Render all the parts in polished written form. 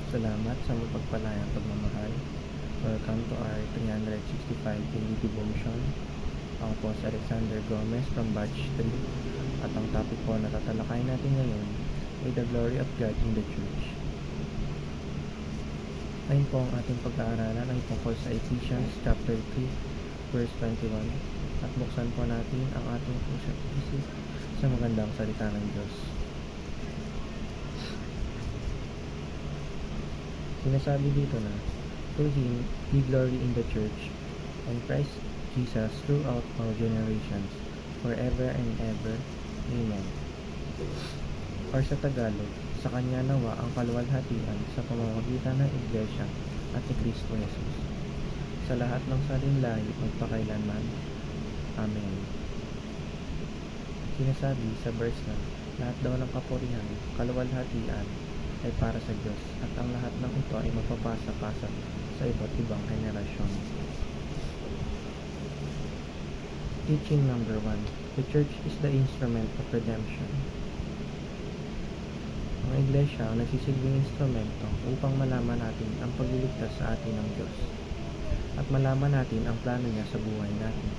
Salamat sa mapagpalayang pagmamahal. Welcome to our 365 daily devotion. Ako po si Alexander Gomez from Batch 3 at ang topic po na tatalakay natin ngayon ay the glory of God in the Church. Ngayon po ang ating pag-aaralan ay tungkol sa Ephesians chapter 3 verse 21 at buksan po natin ang ating pusat isip sa magandang salita ng Diyos. Sinasabi dito na, to Him be glory in the Church and Christ Jesus throughout all generations, forever and ever. Amen. Or sa Tagalog, sa Kanya nawa ang kaluwalhatian sa pamamagitan ng Iglesia at ni Kristo Jesus, sa lahat ng salinlahi magpakailanman. Amen. Sinasabi sa verse na, lahat daw ng kapurihan, kaluwalhatian, ay para sa Diyos at ang lahat ng ito ay magpapasa-pasa sa iba't ibang henerasyon. Teaching number 1. The Church is the instrument of redemption. Ang Iglesia ang nagsisilbing instrumento upang malaman natin ang pagliligtas sa atin ng Diyos at malaman natin ang plano niya sa buhay natin.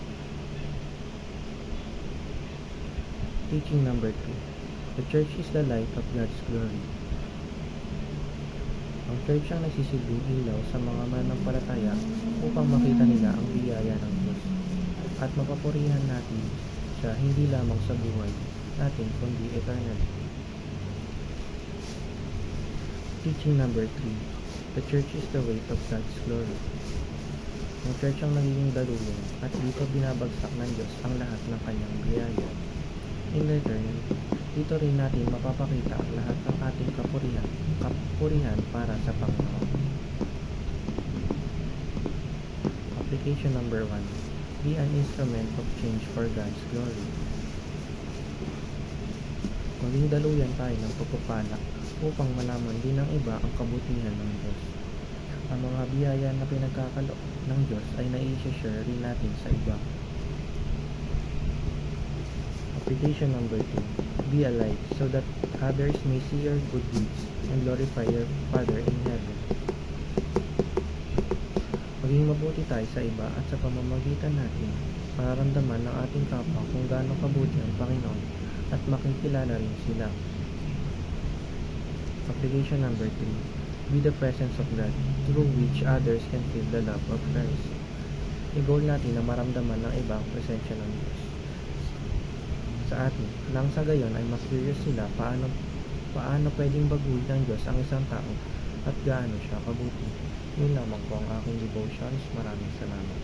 Teaching number 2. The Church is the light of God's glory. Ang church ang nagsisilbing ilaw sa mga mananampalataya upang makita nila ang biyaya ng Diyos at mapapurihan natin siya hindi lamang sa buhay natin kundi eternally. Teaching number 3. The church is the weight of God's glory. Ang church ang nagiging daluyan at dito binabagsak ng Diyos ang lahat ng kanyang biyaya. In return, dito rin natin mapapakita ang lahat ng ating kapurihan para sa Panginoon. Application number 1. Be an instrument of change for God's glory. Maging daluyan tayo ng pagpapala upang malaman din ng iba ang kabutihan ng Diyos. Ang mga biyaya na pinagkakaloob ng Diyos ay nai-share rin natin sa iba. Application number 2. Be a light so that others may see your good deeds and glorify your Father in heaven. Maging mabuti tayo sa iba at sa pamamagitan natin, mararamdaman ng ating kapwa kung gaano kabuti ang Panginoon at makikilala rin sila. Application number 3. Be the presence of God through which others can feel the love of Christ. I-goal natin na maramdaman ng iba ang presensya ng Diyos sa atin, nang sa gayon ay mas curious sila paano pwedeng baguhin ng Diyos ang isang tao at gaano siya kabuti. Yun lamang po ang aking devotions. Maraming salamat.